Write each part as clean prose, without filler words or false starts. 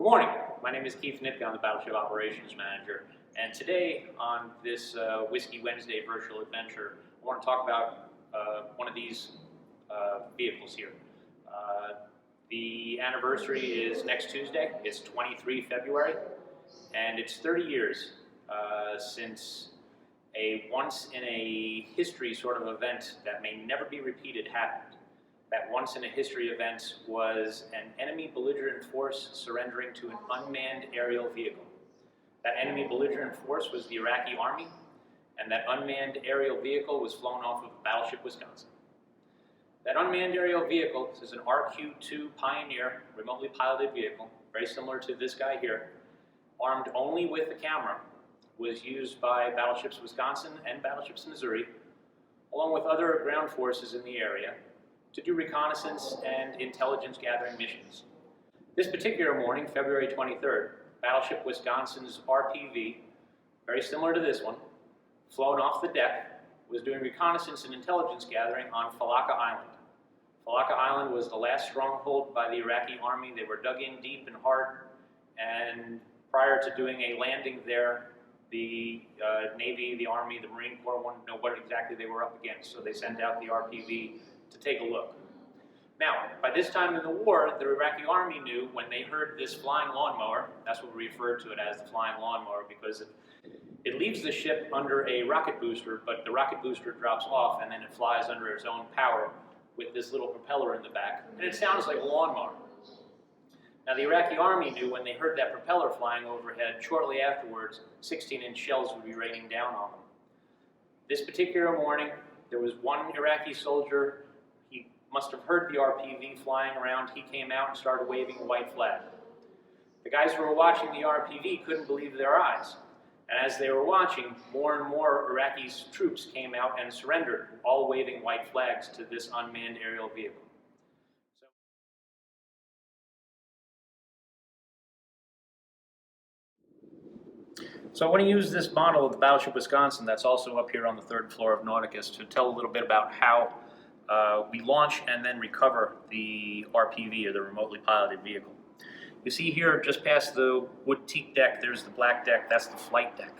Good morning. My name is Keith Nitka. I'm the Battleship Operations Manager. And today on this Whiskey Wednesday virtual adventure, I want to talk about one of these vehicles here. The anniversary is next Tuesday. It's 23 February. And it's 30 years since a once-in-a-history sort of event that may never be repeated happened. That once-in-a-history event was an enemy belligerent force surrendering to an unmanned aerial vehicle. That enemy belligerent force was the Iraqi Army, and that unmanned aerial vehicle was flown off of Battleship Wisconsin. That unmanned aerial vehicle is an RQ-2 Pioneer remotely piloted vehicle, very similar to this guy here, armed only with a camera, was used by Battleships Wisconsin and Battleships Missouri, along with other ground forces in the area, to do reconnaissance and intelligence gathering missions. This particular morning, February 23rd, Battleship Wisconsin's RPV, very similar to this one, flown off the deck, was doing reconnaissance and intelligence gathering on Falaka Island. Falaka Island was the last stronghold by the Iraqi Army. They were dug in deep and hard, and prior to doing a landing there, the Navy, the Army, the Marine Corps wanted to know what exactly they were up against, so they sent out the RPV to take a look. Now, by this time in the war, the Iraqi Army knew when they heard this flying lawnmower, that's what we refer to it as, the flying lawnmower, because it leaves the ship under a rocket booster, but the rocket booster drops off and then it flies under its own power with this little propeller in the back, and it sounds like a lawnmower. Now, the Iraqi Army knew when they heard that propeller flying overhead, shortly afterwards, 16-inch shells would be raining down on them. This particular morning, there was one Iraqi soldier. He must have heard the RPV flying around. He came out and started waving a white flag. The guys who were watching the RPV couldn't believe their eyes. And as they were watching, more and more Iraqi troops came out and surrendered, all waving white flags to this unmanned aerial vehicle. So I want to use this model of the Battleship Wisconsin that's also up here on the third floor of Nauticus to tell a little bit about how we launch and then recover the RPV, or the remotely piloted vehicle. You see here, just past the wood teak deck, there's the black deck, that's the flight deck.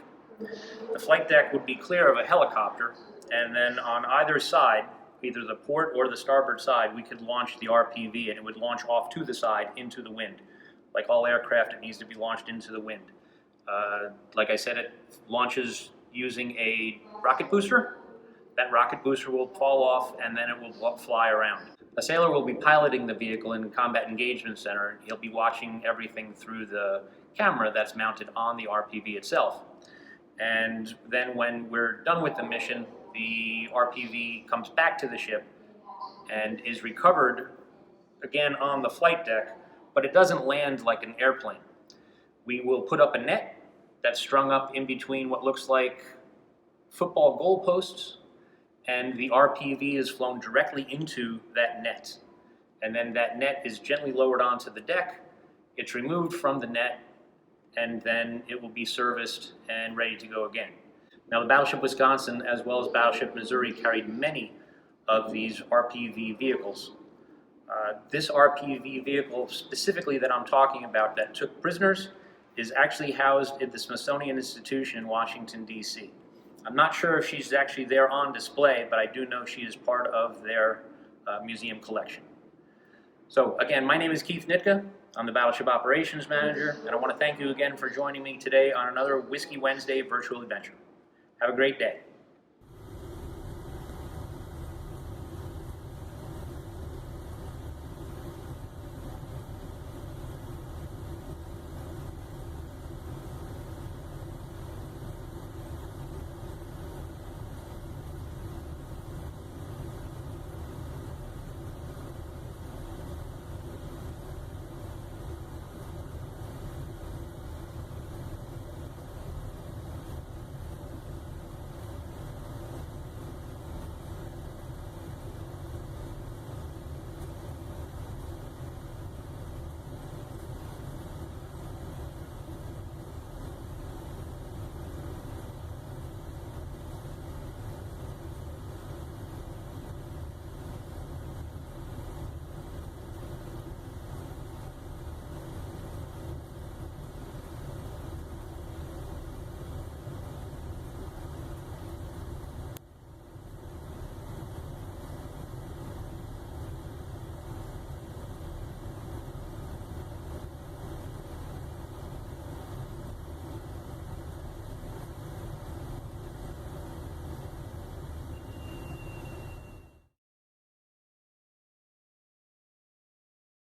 The flight deck would be clear of a helicopter, and then on either side, either the port or the starboard side, we could launch the RPV, and it would launch off to the side into the wind. Like all aircraft, it needs to be launched into the wind. Like I said, it launches using a rocket booster. That rocket booster will fall off and then it will fly around. A sailor will be piloting the vehicle in the Combat Engagement Center. He'll be watching everything through the camera that's mounted on the RPV itself. And then when we're done with the mission, the RPV comes back to the ship and is recovered again on the flight deck, but it doesn't land like an airplane. We will put up a net that's strung up in between what looks like football goalposts, and the RPV is flown directly into that net. And then that net is gently lowered onto the deck, it's removed from the net, and then it will be serviced and ready to go again. Now, the Battleship Wisconsin, as well as Battleship Missouri, carried many of these RPV vehicles. This RPV vehicle specifically that I'm talking about that took prisoners is actually housed at the Smithsonian Institution in Washington, D.C. I'm not sure if she's actually there on display, but I do know she is part of their museum collection. So again, my name is Keith Nitka. I'm the Battleship Operations Manager, and I want to thank you again for joining me today on another Whiskey Wednesday virtual adventure. Have a great day.